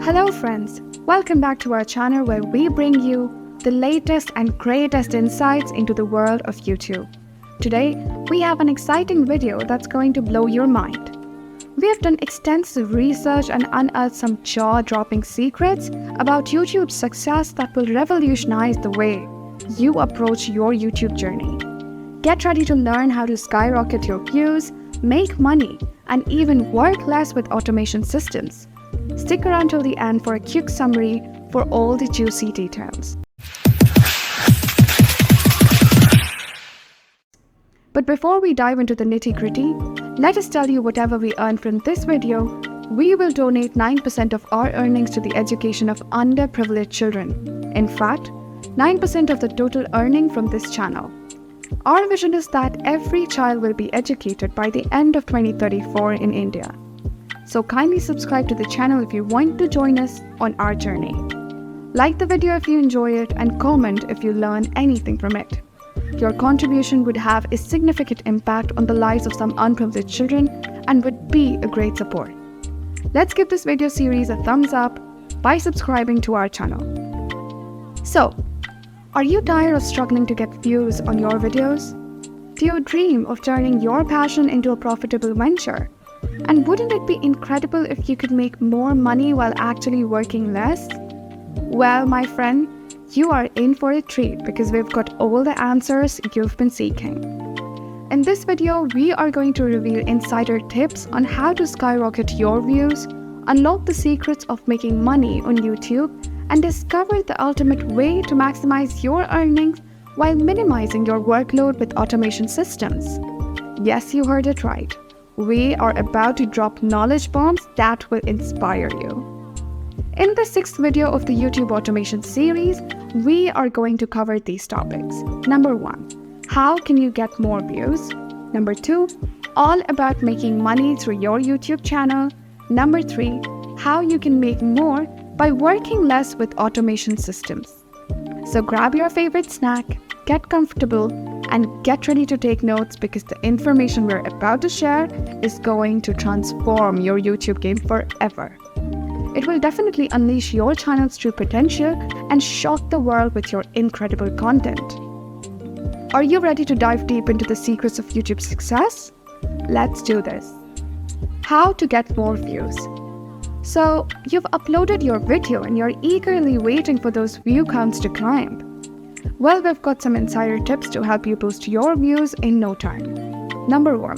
Hello friends, welcome back to our channel where we bring you the latest and greatest insights into the world of YouTube. Today, we have an exciting video that's going to blow your mind. We have done extensive research and unearthed some jaw-dropping secrets about YouTube's success that will revolutionize the way you approach your YouTube journey. Get ready to learn how to skyrocket your views, make money, and even work less with automation systems. Stick around till the end for a quick summary for all the juicy details. But before we dive into the nitty-gritty, let us tell you whatever we earn from this video, we will donate 9% of our earnings to the education of underprivileged children. In fact, 9% of the total earning from this channel. Our vision is that every child will be educated by the end of 2034 in India. So kindly subscribe to the channel if you want to join us on our journey. Like the video if you enjoy it and comment if you learn anything from it. Your contribution would have a significant impact on the lives of some unprivileged children and would be a great support. Let's give this video series a thumbs up by subscribing to our channel. So, are you tired of struggling to get views on your videos? Do you dream of turning your passion into a profitable venture? And wouldn't it be incredible if you could make more money while actually working less? Well, my friend, you are in for a treat because we've got all the answers you've been seeking. In this video, we are going to reveal insider tips on how to skyrocket your views, unlock the secrets of making money on YouTube, and discover the ultimate way to maximize your earnings while minimizing your workload with automation systems. Yes, you heard it right. We are about to drop knowledge bombs that will inspire you. In the 6th video of the YouTube automation series, we are going to cover these topics. Number 1, how can you get more views? Number 2, all about making money through your YouTube channel. Number 3, how you can make more by working less with automation systems. So grab your favorite snack, get comfortable, and get ready to take notes because the information we're about to share is going to transform your YouTube game forever. It will definitely unleash your channel's true potential and shock the world with your incredible content. Are you ready to dive deep into the secrets of YouTube success? Let's do this. How to get more views. So, you've uploaded your video and you're eagerly waiting for those view counts to climb. Well, we've got some insider tips to help you boost your views in no time. Number 1,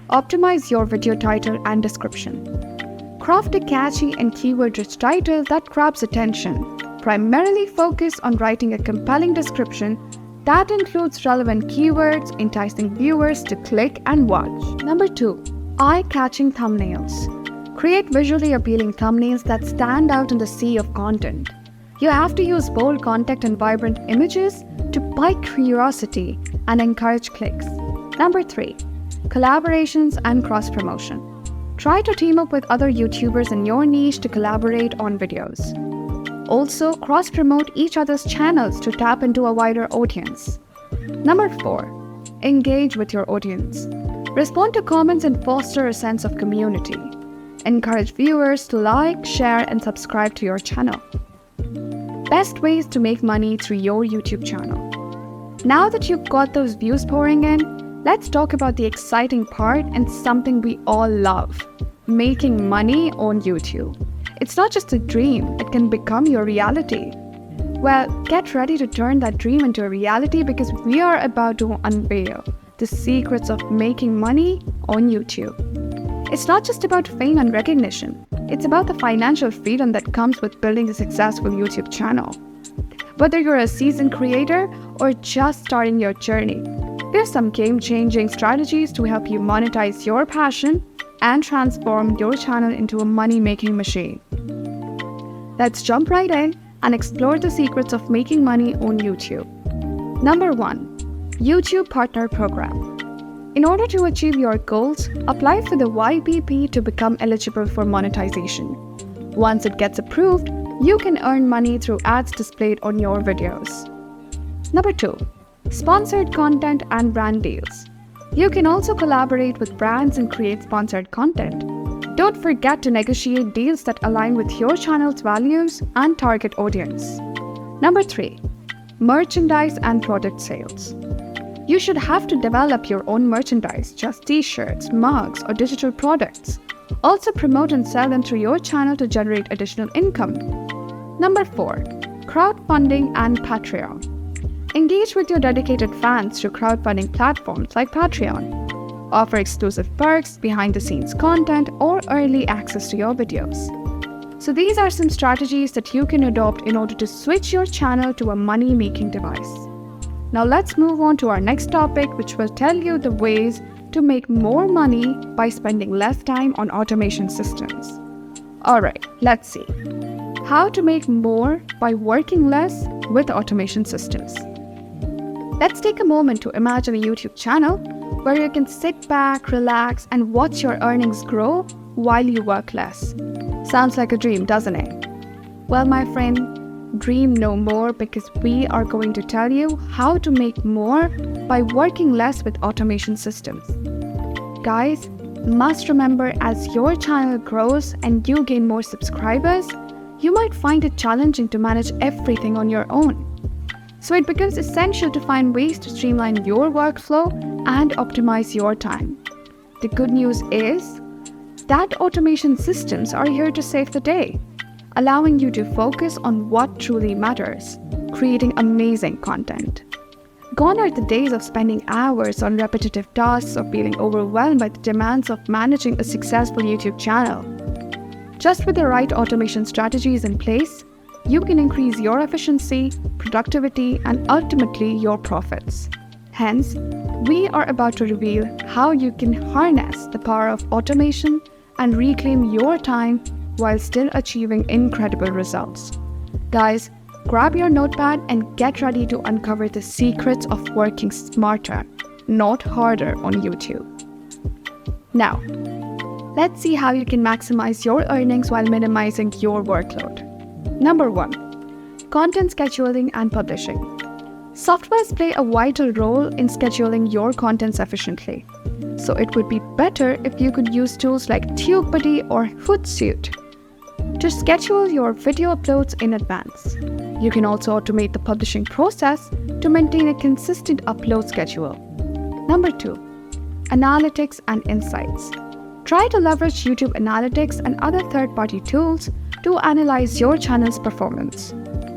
optimize your video title and description. Craft a catchy and keyword-rich title that grabs attention. Primarily focus on writing a compelling description that includes relevant keywords, enticing viewers to click and watch. Number 2, eye-catching thumbnails. Create visually appealing thumbnails that stand out in the sea of content. You have to use bold content and vibrant images to pique curiosity and encourage clicks. Number 3, collaborations and cross-promotion. Try to team up with other YouTubers in your niche to collaborate on videos. Also, cross-promote each other's channels to tap into a wider audience. Number 4, engage with your audience. Respond to comments and foster a sense of community. Encourage viewers to like, share, and subscribe to your channel. Best ways to make money through your YouTube channel. Now that you've got those views pouring in, let's talk about the exciting part and something we all love, making money on YouTube. It's not just a dream, it can become your reality. Well, get ready to turn that dream into a reality because we are about to unveil the secrets of making money on YouTube. It's not just about fame and recognition. It's about the financial freedom that comes with building a successful YouTube channel. Whether you're a seasoned creator or just starting your journey, there's some game-changing strategies to help you monetize your passion and transform your channel into a money-making machine. Let's jump right in and explore the secrets of making money on YouTube. Number 1, YouTube Partner Program. In order to achieve your goals, apply for the YPP to become eligible for monetization. Once it gets approved, you can earn money through ads displayed on your videos. Number 2, sponsored content and brand deals. You can also collaborate with brands and create sponsored content. Don't forget to negotiate deals that align with your channel's values and target audience. Number 3. Merchandise and product sales. You should have to develop your own merchandise, just t-shirts, mugs, or digital products. Also promote and sell them through your channel to generate additional income. Number 4. Crowdfunding and Patreon. Engage with your dedicated fans through crowdfunding platforms like Patreon. Offer exclusive perks, behind-the-scenes content, or early access to your videos. So these are some strategies that you can adopt in order to switch your channel to a money-making device. Now let's move on to our next topic, which will tell you the ways to make more money by spending less time on automation systems. Alright, let's see. How to make more by working less with automation systems. Let's take a moment to imagine a YouTube channel where you can sit back, relax, and watch your earnings grow while you work less. Sounds like a dream, doesn't it? Well, my friend, dream no more, because we are going to tell you how to make more by working less with automation systems. Guys, must remember, as your channel grows and you gain more subscribers, you might find it challenging to manage everything on your own. So it becomes essential to find ways to streamline your workflow and optimize your time. The good news is that automation systems are here to save the day, allowing you to focus on what truly matters, creating amazing content. Gone are the days of spending hours on repetitive tasks or feeling overwhelmed by the demands of managing a successful YouTube channel. Just with the right automation strategies in place, you can increase your efficiency, productivity, and ultimately your profits. Hence, we are about to reveal how you can harness the power of automation and reclaim your time while still achieving incredible results. Guys, grab your notepad and get ready to uncover the secrets of working smarter, not harder on YouTube. Now, let's see how you can maximize your earnings while minimizing your workload. Number 1. Content scheduling and publishing. Softwares play a vital role in scheduling your contents efficiently. So it would be better if you could use tools like TubeBuddy or Hootsuite to schedule your video uploads in advance. You can also automate the publishing process to maintain a consistent upload schedule. Number 2. Analytics and insights. Try to leverage YouTube Analytics and other third-party tools to analyze your channel's performance.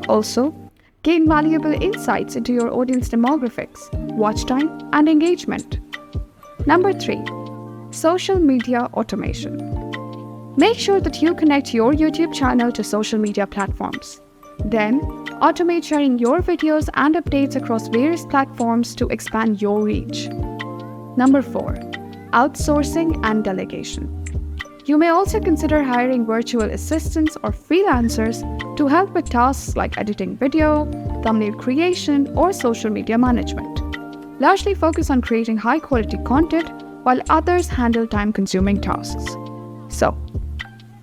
Also, gain valuable insights into your audience demographics, watch time, and engagement. Number 3. Social media automation. Make sure that you connect your YouTube channel to social media platforms. Then, automate sharing your videos and updates across various platforms to expand your reach. Number 4. Outsourcing and delegation. You may also consider hiring virtual assistants or freelancers to help with tasks like editing video, thumbnail creation, or social media management. Largely focus on creating high-quality content while others handle time-consuming tasks. So,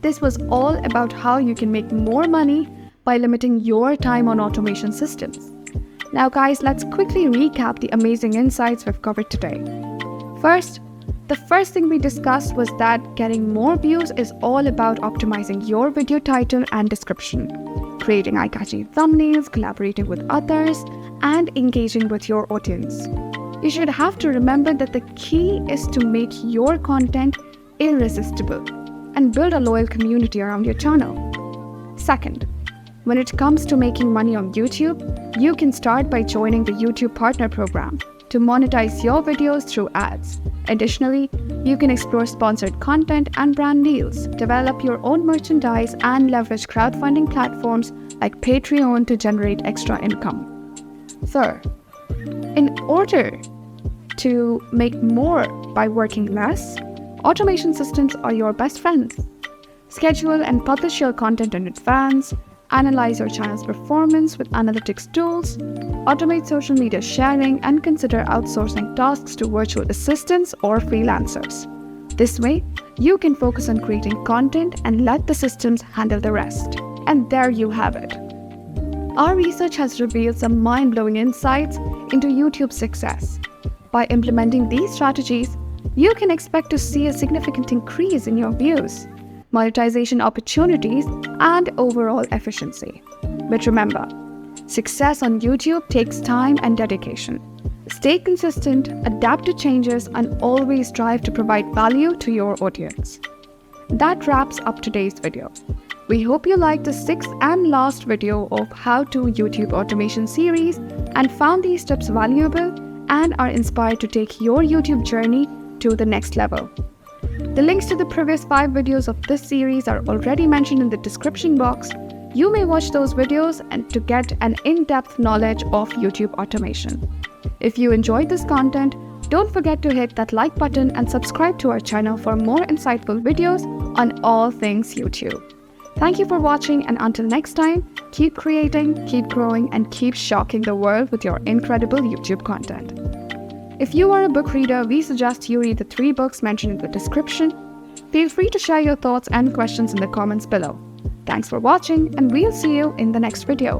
this was all about how you can make more money by limiting your time on automation systems. Now guys, let's quickly recap the amazing insights we've covered today. First, the first thing we discussed was that getting more views is all about optimizing your video title and description, creating eye-catching thumbnails, collaborating with others, and engaging with your audience. You should have to remember that the key is to make your content irresistible and build a loyal community around your channel. Second, when it comes to making money on YouTube, you can start by joining the YouTube Partner Program to monetize your videos through ads. Additionally, you can explore sponsored content and brand deals, develop your own merchandise, and leverage crowdfunding platforms like Patreon to generate extra income. Third, in order to make more by working less, automation systems are your best friends. Schedule and publish your content in advance, analyze your channel's performance with analytics tools, automate social media sharing, and consider outsourcing tasks to virtual assistants or freelancers. This way, you can focus on creating content and let the systems handle the rest. And there you have it. Our research has revealed some mind-blowing insights into YouTube's success. By implementing these strategies, you can expect to see a significant increase in your views, monetization opportunities, and overall efficiency. But remember, success on YouTube takes time and dedication. Stay consistent, adapt to changes, and always strive to provide value to your audience. That wraps up today's video. We hope you liked the 6th and last video of How to YouTube Automation series and found these tips valuable and are inspired to take your YouTube journey to the next level. The links to the previous 5 videos of this series are already mentioned in the description box. You may watch those videos and to get an in-depth knowledge of YouTube automation. If you enjoyed this content, don't forget to hit that like button and subscribe to our channel for more insightful videos on all things YouTube. Thank you for watching, and until next time, keep creating, keep growing, and keep shocking the world with your incredible YouTube content. If you are a book reader, we suggest you read the 3 books mentioned in the description. Feel free to share your thoughts and questions in the comments below. Thanks for watching, and we'll see you in the next video.